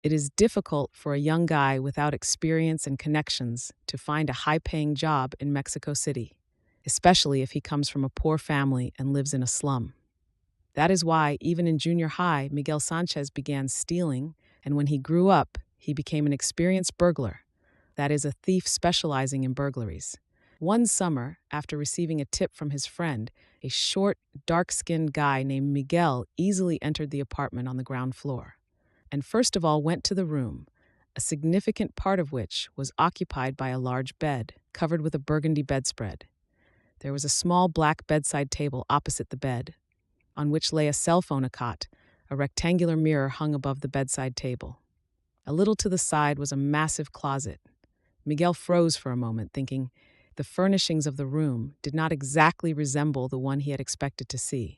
It is difficult for a young guy without experience and connections to find a high-paying job in Mexico City, especially if he comes from a poor family and lives in a slum. That is why, even in junior high, Miguel Sanchez began stealing, and when he grew up, he became an experienced burglar, that is, a thief specializing in burglaries. One summer, after receiving a tip from his friend, a short, dark-skinned guy named Miguel easily entered the apartment on the ground floor, and first of all went to the room, a significant part of which was occupied by a large bed, covered with a burgundy bedspread. There was a small black bedside table opposite the bed, on which lay a cell phone, a cot. A rectangular mirror hung above the bedside table. A little to the side was a massive closet. Miguel froze for a moment, thinking the furnishings of the room did not exactly resemble the one he had expected to see.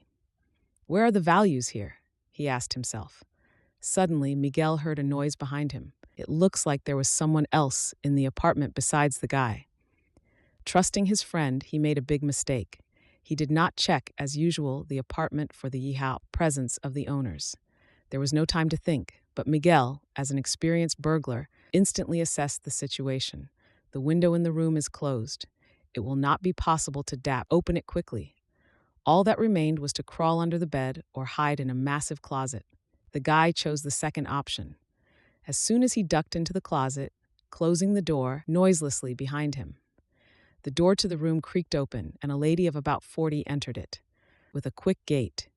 "Where are the values here?" he asked himself. Suddenly, Miguel heard a noise behind him. It looks like there was someone else in the apartment besides the guy. Trusting his friend, he made a big mistake. He did not check, as usual, the apartment for the presence of the owners. There was no time to think, but Miguel, as an experienced burglar, instantly assessed the situation. The window in the room is closed. It will not be possible to open it quickly. All that remained was to crawl under the bed or hide in a massive closet. The guy chose the second option. As soon as he ducked into the closet, closing the door noiselessly behind him, the door to the room creaked open, and a lady of about 40 entered it. With a quick gait,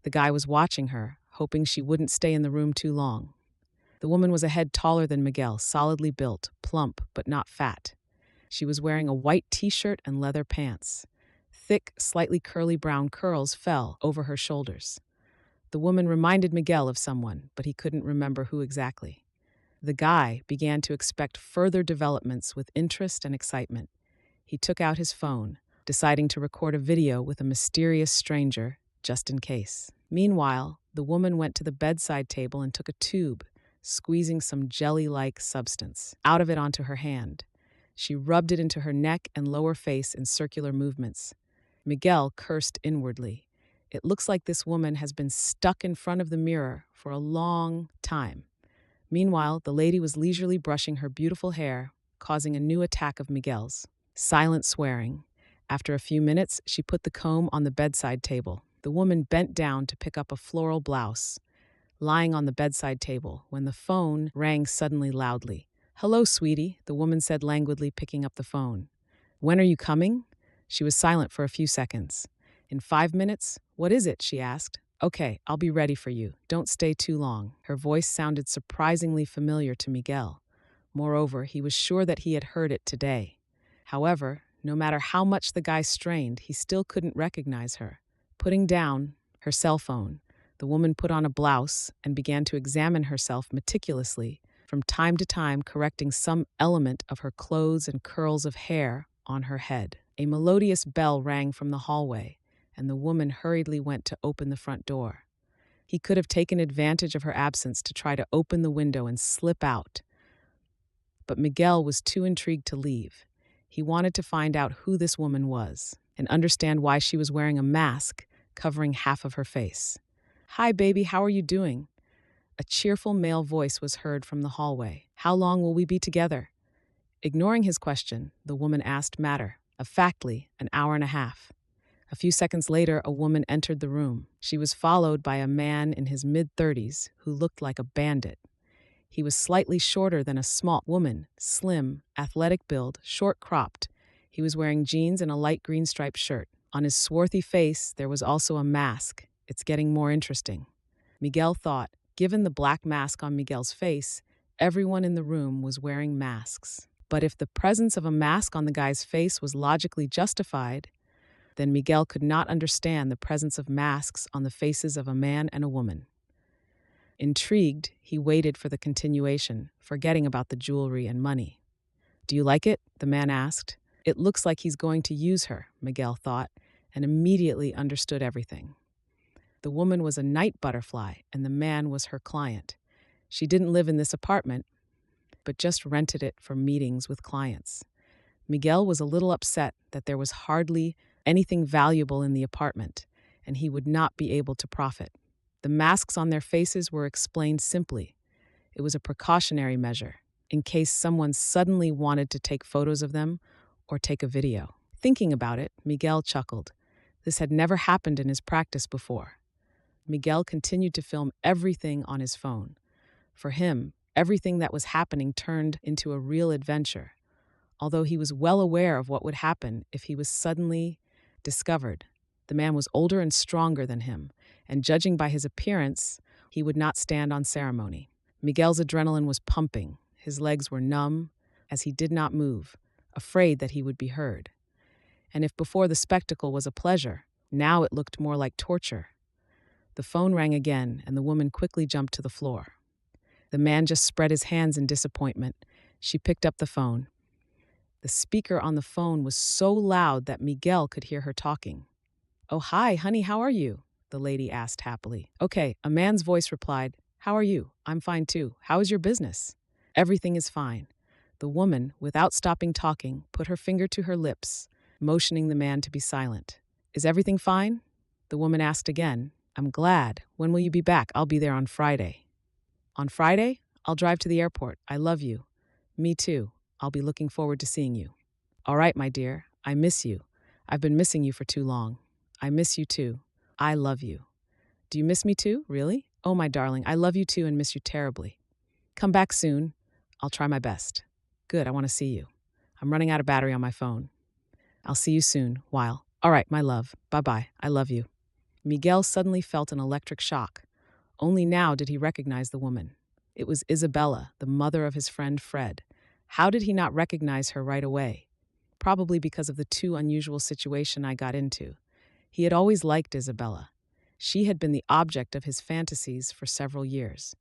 the guy was watching her, hoping she wouldn't stay in the room too long. The woman was a head taller than Miguel, solidly built, plump but not fat. She was wearing a white t-shirt and leather pants. Thick, slightly curly brown curls fell over her shoulders. The woman reminded Miguel of someone, but he couldn't remember who exactly. The guy began to expect further developments with interest and excitement. He took out his phone, deciding to record a video with a mysterious stranger, just in case. Meanwhile, the woman went to the bedside table and took a tube, squeezing some jelly-like substance out of it onto her hand. She rubbed it into her neck and lower face in circular movements. Miguel cursed inwardly. It looks like this woman has been stuck in front of the mirror for a long time. Meanwhile, the lady was leisurely brushing her beautiful hair, causing a new attack of Miguel's. Silent swearing. After a few minutes, she put the comb on the bedside table. The woman bent down to pick up a floral blouse, lying on the bedside table, when the phone rang suddenly loudly. "Hello, sweetie," the woman said languidly, picking up the phone. "When are you coming?" She was silent for a few seconds. "In 5 minutes? What is it?" she asked. "Okay, I'll be ready for you. Don't stay too long." Her voice sounded surprisingly familiar to Miguel. Moreover, he was sure that he had heard it today. However, no matter how much the guy strained, he still couldn't recognize her. Putting down her cell phone, the woman put on a blouse and began to examine herself meticulously, from time to time correcting some element of her clothes and curls of hair on her head. A melodious bell rang from the hallway, and the woman hurriedly went to open the front door. He could have taken advantage of her absence to try to open the window and slip out, but Miguel was too intrigued to leave. He wanted to find out who this woman was and understand why she was wearing a mask covering half of her face. "Hi, baby, how are you doing?" A cheerful male voice was heard from the hallway. "How long will we be together?" Ignoring his question, the woman asked factly, an hour and a half. A few seconds later, a woman entered the room. She was followed by a man in his mid-30s who looked like a bandit. He was slightly shorter than a small woman, slim, athletic build, short-cropped. He was wearing jeans and a light green striped shirt. On his swarthy face, there was also a mask. "It's getting more interesting," Miguel thought. Given the black mask on Miguel's face, everyone in the room was wearing masks. But if the presence of a mask on the guy's face was logically justified, then Miguel could not understand the presence of masks on the faces of a man and a woman. Intrigued, he waited for the continuation, forgetting about the jewelry and money. "Do you like it?" the man asked. "It looks like he's going to use her," Miguel thought, and immediately understood everything. The woman was a night butterfly, and the man was her client. She didn't live in this apartment, but just rented it for meetings with clients. Miguel was a little upset that there was hardly anything valuable in the apartment, and he would not be able to profit. The masks on their faces were explained simply. It was a precautionary measure, in case someone suddenly wanted to take photos of them or take a video. Thinking about it, Miguel chuckled. This had never happened in his practice before. Miguel continued to film everything on his phone. For him, everything that was happening turned into a real adventure, although he was well aware of what would happen if he was suddenly discovered. The man was older and stronger than him, and judging by his appearance, he would not stand on ceremony. Miguel's adrenaline was pumping. His legs were numb, as he did not move, afraid that he would be heard. And if before the spectacle was a pleasure, now it looked more like torture. The phone rang again, and the woman quickly jumped to the floor. The man just spread his hands in disappointment. She picked up the phone. The speaker on the phone was so loud that Miguel could hear her talking. "Oh, hi, honey, how are you?" the lady asked happily. "Okay," a man's voice replied. "How are you? I'm fine too. How is your business?" "Everything is fine." The woman, without stopping talking, put her finger to her lips, motioning the man to be silent. "Is everything fine?" The woman asked again. "I'm glad. When will you be back? I'll be there on Friday." "On Friday? I'll drive to the airport. I love you." "Me too. I'll be looking forward to seeing you." "All right, my dear. I miss you. I've been missing you for too long." "I miss you too. I love you." "Do you miss me too? Really?" "Oh, my darling, I love you too and miss you terribly." "Come back soon. I'll try my best." "Good, I want to see you. I'm running out of battery on my phone." "I'll see you soon, while." "All right, my love. Bye-bye. I love you." Miguel suddenly felt an electric shock. Only now did he recognize the woman. It was Isabella, the mother of his friend Fred. How did he not recognize her right away? Probably because of the too unusual situation I got into. He had always liked Isabella. She had been the object of his fantasies for several years.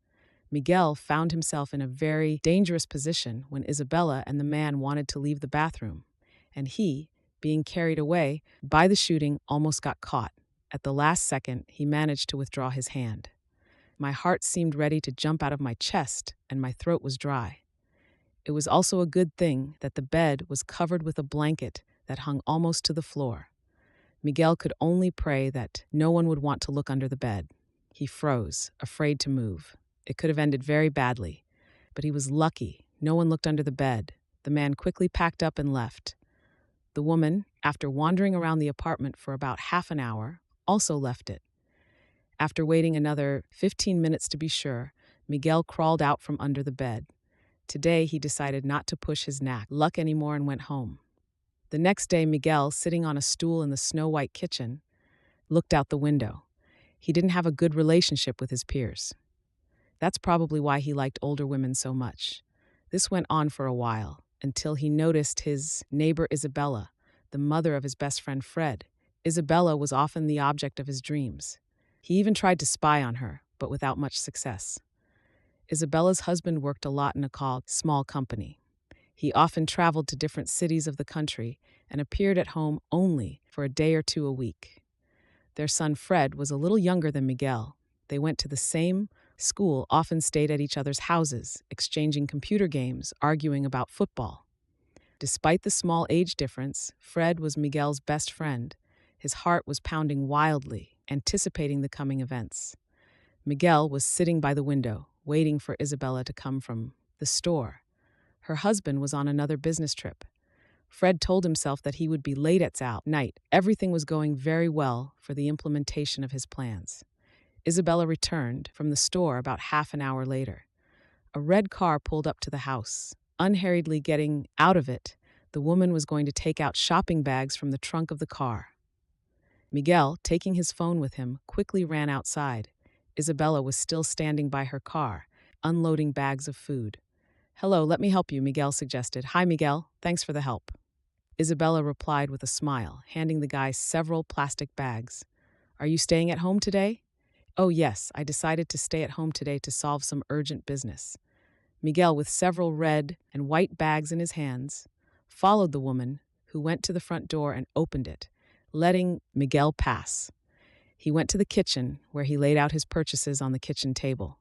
Miguel found himself in a very dangerous position when Isabella and the man wanted to leave the bathroom, and he, being carried away by the shooting, almost got caught. At the last second, he managed to withdraw his hand. My heart seemed ready to jump out of my chest, and my throat was dry. It was also a good thing that the bed was covered with a blanket that hung almost to the floor. Miguel could only pray that no one would want to look under the bed. He froze, afraid to move. It could have ended very badly, but he was lucky. No one looked under the bed. The man quickly packed up and left. The woman, after wandering around the apartment for about half an hour, also left it. After waiting another 15 minutes to be sure, Miguel crawled out from under the bed. Today, he decided not to push his luck anymore and went home. The next day, Miguel, sitting on a stool in the snow-white kitchen, looked out the window. He didn't have a good relationship with his peers. That's probably why he liked older women so much. This went on for a while, until he noticed his neighbor Isabella, the mother of his best friend Fred. Isabella was often the object of his dreams. He even tried to spy on her, but without much success. Isabella's husband worked a lot in a small company. He often traveled to different cities of the country and appeared at home only for a day or two a week. Their son Fred was a little younger than Miguel. They went to the same school, often stayed at each other's houses, exchanging computer games, arguing about football. Despite the small age difference, Fred was Miguel's best friend. His heart was pounding wildly, anticipating the coming events. Miguel was sitting by the window, waiting for Isabella to come from the store. Her husband was on another business trip. Fred told himself that he would be late at night. Everything was going very well for the implementation of his plans. Isabella returned from the store about half an hour later. A red car pulled up to the house. Unhurriedly getting out of it, the woman was going to take out shopping bags from the trunk of the car. Miguel, taking his phone with him, quickly ran outside. Isabella was still standing by her car, unloading bags of food. "Hello, let me help you," Miguel suggested. "Hi, Miguel. Thanks for the help." Isabella replied with a smile, handing the guy several plastic bags. "Are you staying at home today?" "Oh, yes, I decided to stay at home today to solve some urgent business." Miguel, with several red and white bags in his hands, followed the woman, who went to the front door and opened it, letting Miguel pass. He went to the kitchen, where he laid out his purchases on the kitchen table.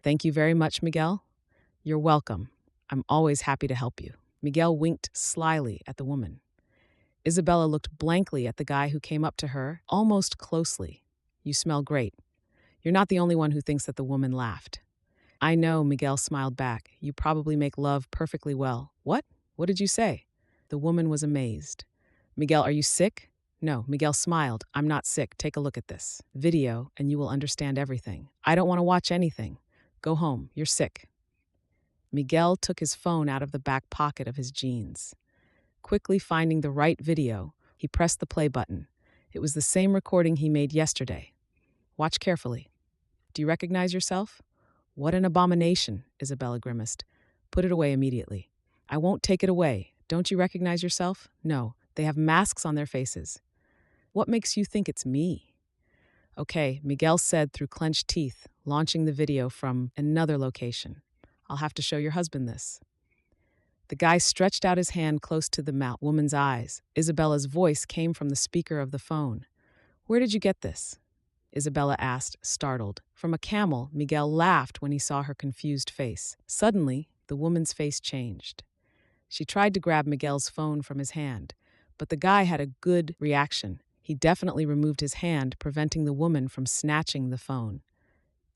"Thank you very much, Miguel." "You're welcome. I'm always happy to help you." Miguel winked slyly at the woman. Isabella looked blankly at the guy who came up to her, almost closely. "You smell great." "You're not the only one who thinks that," the woman laughed. I know, Miguel smiled back. You probably make love perfectly well. What? What did you say? The woman was amazed. Miguel, are you sick? No, Miguel smiled. I'm not sick. Take a look at this video and you will understand everything. I don't want to watch anything. Go home. You're sick. Miguel took his phone out of the back pocket of his jeans. Quickly finding the right video, he pressed the play button. It was the same recording he made yesterday. Watch carefully. Do you recognize yourself? What an abomination, Isabella grimaced. Put it away immediately. I won't take it away. Don't you recognize yourself? No, they have masks on their faces. What makes you think it's me? Okay, Miguel said through clenched teeth, launching the video from another location. I'll have to show your husband this. The guy stretched out his hand close to the woman's eyes. Isabella's voice came from the speaker of the phone. Where did you get this? Isabella asked, startled. From a camel, Miguel laughed when he saw her confused face. Suddenly, the woman's face changed. She tried to grab Miguel's phone from his hand, but the guy had a good reaction. He definitely removed his hand, preventing the woman from snatching the phone.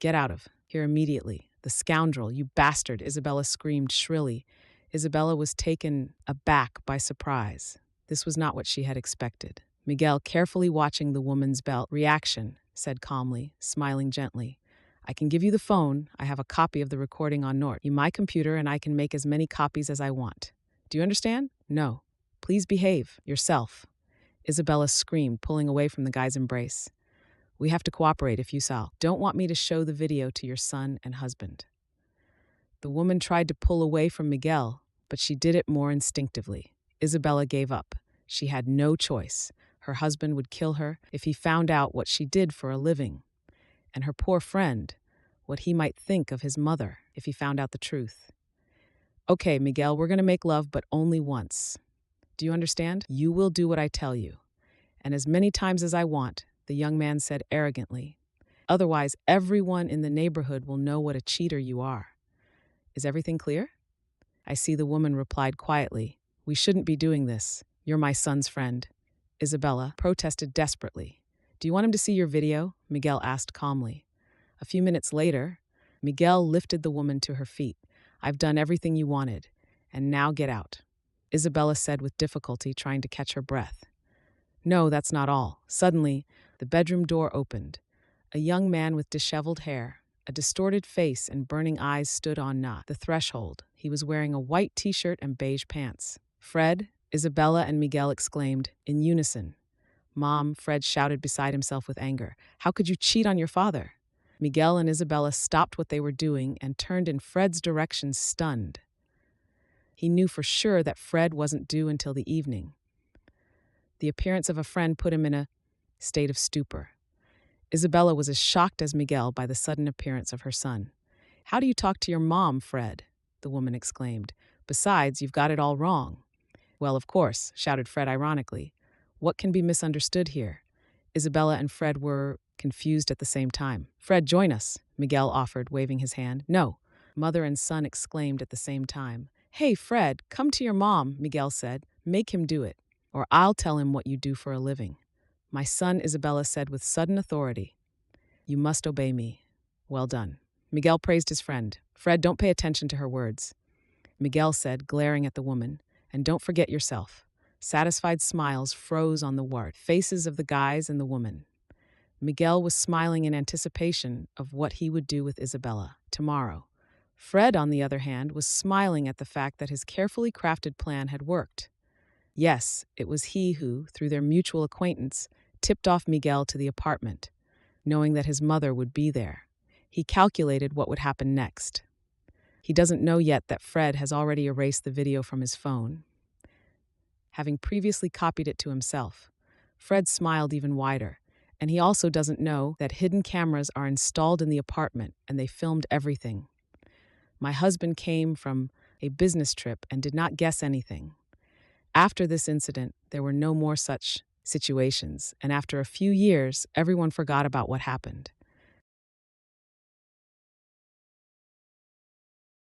Get out of here immediately. The scoundrel, you bastard, Isabella screamed shrilly. Isabella was taken aback by surprise. This was not what she had expected. Miguel, carefully watching the woman's reaction, said calmly, smiling gently. I can give you the phone. I have a copy of the recording on my computer and I can make as many copies as I want. Do you understand? No. Please behave yourself. Isabella screamed, pulling away from the guy's embrace. We have to cooperate if you don't want me to show the video to your son and husband. The woman tried to pull away from Miguel, but she did it more instinctively. Isabella gave up. She had no choice. Her husband would kill her if he found out what she did for a living. And her poor friend, what he might think of his mother if he found out the truth. Okay, Miguel, we're going to make love, but only once. Do you understand? You will do what I tell you. And as many times as I want, the young man said arrogantly. Otherwise, everyone in the neighborhood will know what a cheater you are. Is everything clear? I see the woman replied quietly. We shouldn't be doing this. You're my son's friend. Isabella protested desperately. Do you want him to see your video? Miguel asked calmly. A few minutes later, Miguel lifted the woman to her feet. I've done everything you wanted, and now get out. Isabella said with difficulty, trying to catch her breath. No, that's not all. Suddenly, the bedroom door opened. A young man with disheveled hair, a distorted face and burning eyes stood on the threshold. He was wearing a white t-shirt and beige pants. Fred, Isabella and Miguel exclaimed in unison. Mom, Fred shouted beside himself with anger. How could you cheat on your father? Miguel and Isabella stopped what they were doing and turned in Fred's direction, stunned. He knew for sure that Fred wasn't due until the evening. The appearance of a friend put him in a state of stupor. Isabella was as shocked as Miguel by the sudden appearance of her son. How do you talk to your mom, Fred? The woman exclaimed. Besides, you've got it all wrong. Well, of course, shouted Fred ironically. What can be misunderstood here? Isabella and Fred were confused at the same time. Fred, join us, Miguel offered, waving his hand. No, mother and son exclaimed at the same time. Hey, Fred, come to your mom, Miguel said. Make him do it, or I'll tell him what you do for a living. My son, Isabella said with sudden authority. You must obey me. Well done. Miguel praised his friend. Fred, don't pay attention to her words. Miguel said, glaring at the woman. And don't forget yourself. Satisfied smiles froze on the faces of the guys and the woman. Miguel was smiling in anticipation of what he would do with Isabella tomorrow. Fred, on the other hand, was smiling at the fact that his carefully crafted plan had worked. Yes, it was he who, through their mutual acquaintance, tipped off Miguel to the apartment, knowing that his mother would be there. He calculated what would happen next. He doesn't know yet that Fred has already erased the video from his phone, having previously copied it to himself. Fred smiled even wider, and he also doesn't know that hidden cameras are installed in the apartment and they filmed everything. My husband came from a business trip and did not guess anything. After this incident, there were no more such situations, and after a few years, everyone forgot about what happened.